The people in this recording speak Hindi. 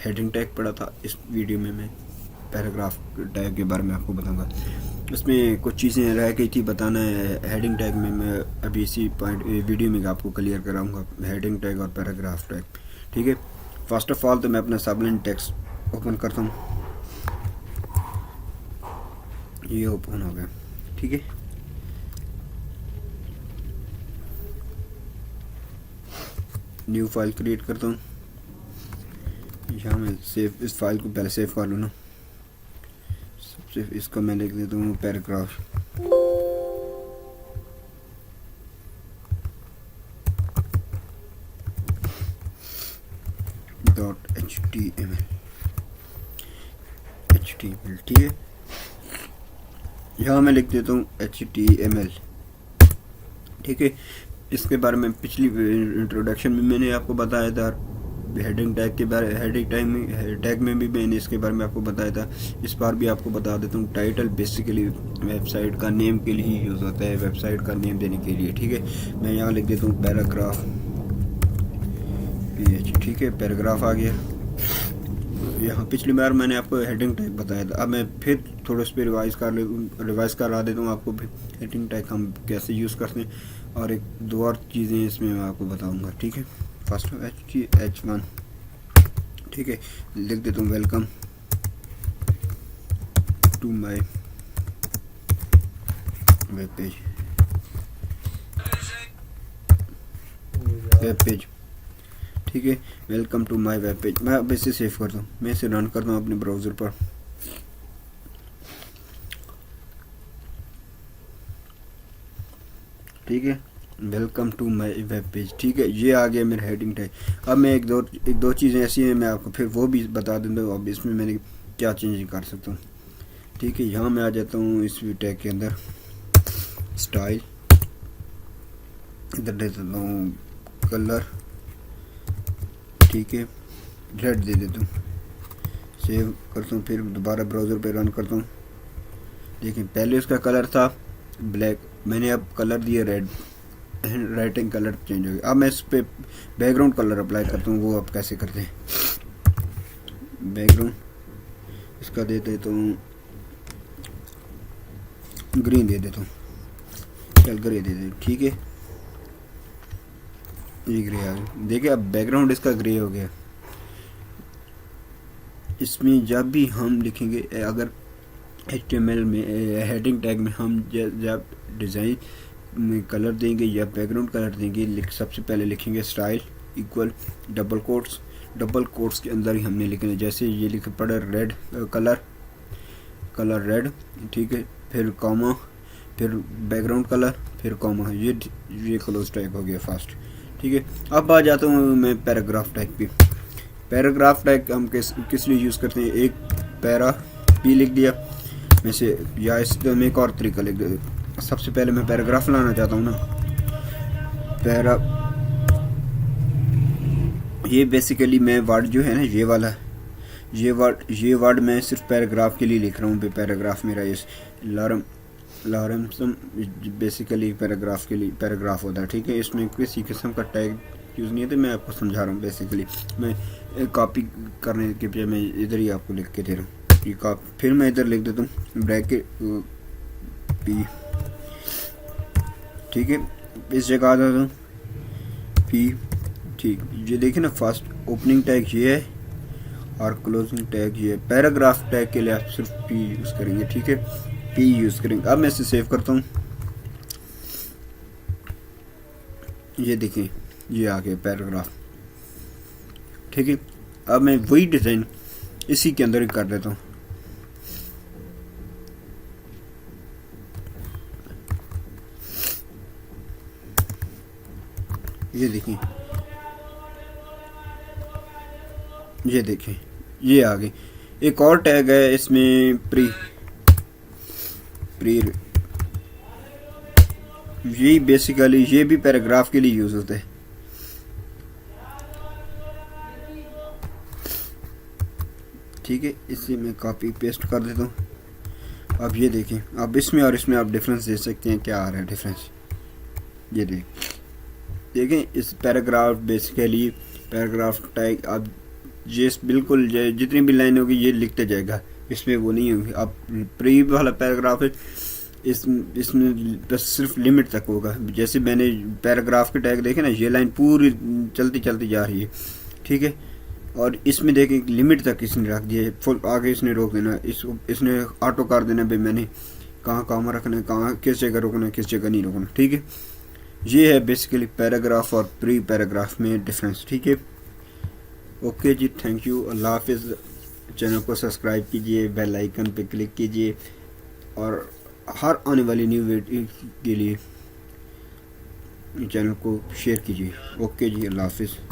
हेडिंग टैग पढ़ा था। इस वीडियो में मैं पैराग्राफ टैग के बारे में आपको बताऊंगा। इसमें कुछ चीज़ें रह गई थी बताना है हेडिंग टैग में। मैं अभी इसी पॉइंट वीडियो में आपको क्लियर कराऊंगा हेडिंग टैग और पैराग्राफ टैग। ठीक है, फर्स्ट ऑफ ऑल तो मैं अपना सबलाइन टेक्स्ट ओपन करता हूँ। ये ओपन हो गया। ठीक है, न्यू फाइल क्रिएट करता हूँ। यहाँ मैं सेव, इस फाइल को पहले सेव कर लूँ ना। सबसे इसका मैं लिख देता हूँ पैराग्राफ .html। ठीक है, यहाँ मैं लिख देता हूँ HTML। ठीक है, इसके बारे में पिछली इंट्रोडक्शन में मैंने आपको बताया था। हेडिंग टैग के बारे हेडिंग टैग में भी मैंने इसके बारे में आपको बताया था। इस बार भी आपको बता देता हूँ। टाइटल बेसिकली वेबसाइट का नेम के लिए ही यूज़ होता है, वेबसाइट का नेम देने के लिए। ठीक है, मैं यहाँ लिख देता हूँ पैराग्राफ PH। ठीक है, पैराग्राफ आ गया। यहाँ पिछली बार मैंने आपको हेडिंग टैग बताया था। अब मैं फिर थोड़ा इस पर रिवाइज करा देता हूँ आपको फिर हेडिंग टैग हम कैसे यूज़ करते हैं, और एक दो और चीज़ें इसमें मैं आपको बताऊँगा। ठीक है, फर्स्ट H1। ठीक है, लिख देता हूँ welcome to my web page. ठीक है, welcome to my web page. मैं अब इसे सेव करता हूँ, मैं इसे रन करता हूँ अपने ब्राउज़र पर। ठीक है, welcome to my web page. ठीक है, ये आ गया मेरा हेडिंग टैग। अब मैं एक दो चीज़ें ऐसी हैं मैं आपको फिर वो भी बता दूँगा। अब इसमें मैंने क्या चेंज कर सकता हूँ। ठीक है, यहाँ मैं आ जाता हूँ इस टैग के अंदर, स्टाइल, इधर दे देता हूँ कलर। ठीक है, रेड दे देता हूँ, सेव करता हूँ, फिर दोबारा ब्राउज़र पे रन करता हूँ। देखिए पहले उसका कलर था ब्लैक, मैंने अब कलर दिया रेड, राइटिंग कलर चेंज हो गया। अब मैं इस पर बैकग्राउंड कलर अप्लाई करता हूँ। वो अब कैसे करते हैं, बैकग्राउंड इसका दे देता हूँ ग्रीन, दे देता हूँ, चल ग्रे दे देता हूँ। ठीक है, ये ग्रे आ गया। देखिए अब बैकग्राउंड इसका ग्रे हो गया। इसमें जब भी हम लिखेंगे, अगर HTML में हेडिंग टैग में हम जब डिज़ाइन में कलर देंगे या बैकग्राउंड कलर देंगे, सबसे पहले लिखेंगे स्टाइल इक्वल डबल कोट्स के अंदर ही हमने लिखना है। जैसे ये लिख पड़ा रेड कलर रेड। ठीक है, फिर कॉमा, फिर बैकग्राउंड कलर, फिर कॉमा। ये क्लोज टैग हो गया फर्स्ट। ठीक है, अब आ जाता हूँ मैं पैराग्राफ टैग पे। पैराग्राफ टैग हम किस लिए यूज़ करते हैं, एक पैरा P लिख दिया में से, या इसमें एक और तरीका लिख दिया। सबसे पहले मैं पैराग्राफ लाना चाहता हूँ ना, ये बेसिकली मैं वर्ड जो है ना, ये वाला ये वर्ड मैं सिर्फ पैराग्राफ के लिए लिख रहा हूँ। पैराग्राफ मेरा इस लॉरेंसम बेसिकली पैराग्राफ के लिए पैराग्राफ होता है। ठीक है, इसमें किसी किस्म का टैग यूज़ नहीं है, तो मैं आपको समझा रहा हूँ। बेसिकली मैं कॉपी करने के बजाय मैं इधर ही आपको लिख के दे रहा हूँ। ये कॉपी, फिर मैं इधर लिख देता हूँ ब्रैकेट P। ठीक है, इस जगह आ जाता हूँ P। ठीक, ये देखिए ना, फर्स्ट ओपनिंग टैग ये है और क्लोजिंग टैग ये है। पैराग्राफ टैग के लिए आप सिर्फ P यूज़ करेंगे। ठीक है, P यूज़ करेंगे। अब मैं इसे सेव करता हूँ। ये देखिए, ये आ गया पैराग्राफ। ठीक है, अब मैं वही डिज़ाइन इसी के अंदर ही कर देता हूँ। ये देखिए, ये आ गई। एक और टैग है इसमें प्री ये बेसिकली ये भी पैराग्राफ के लिए यूज़ होता है। ठीक है, इसे मैं कॉपी पेस्ट कर देता हूँ। अब ये देखें, अब इसमें और इसमें आप डिफरेंस देख सकते हैं। क्या आ रहा है डिफरेंस, ये देखें। इस पैराग्राफ बेसिकली पैराग्राफ टैग अब ये बिल्कुल जितनी भी लाइन होगी ये लिखते जाएगा, इसमें वो नहीं होगी। अब प्री वाला पैराग्राफ है, इसमें बस सिर्फ लिमिट तक होगा। जैसे मैंने पैराग्राफ के टैग देखे ना, ये लाइन पूरी चलती चलती जा रही है, ठीक है। और इसमें देखें लिमिट तक इसने रख दिया है, फुल आगे इसने रोक देना, इसने ऑटो कर देना भाई मैंने कहाँ काम रखना है, कहाँ किस जगह रोकना है, किस जगह नहीं रोकना, ठीक है। ये है बेसिकली पैराग्राफ और प्री पैराग्राफ में डिफरेंस, ठीक है। ओके जी, थैंक यू, अल्लाह हाफिज़। चैनल को सब्सक्राइब कीजिए, बेल आइकन पे क्लिक कीजिए और हर आने वाली न्यू वीडियो के लिए चैनल को शेयर कीजिए। ओके जी, अल्लाह हाफिज़।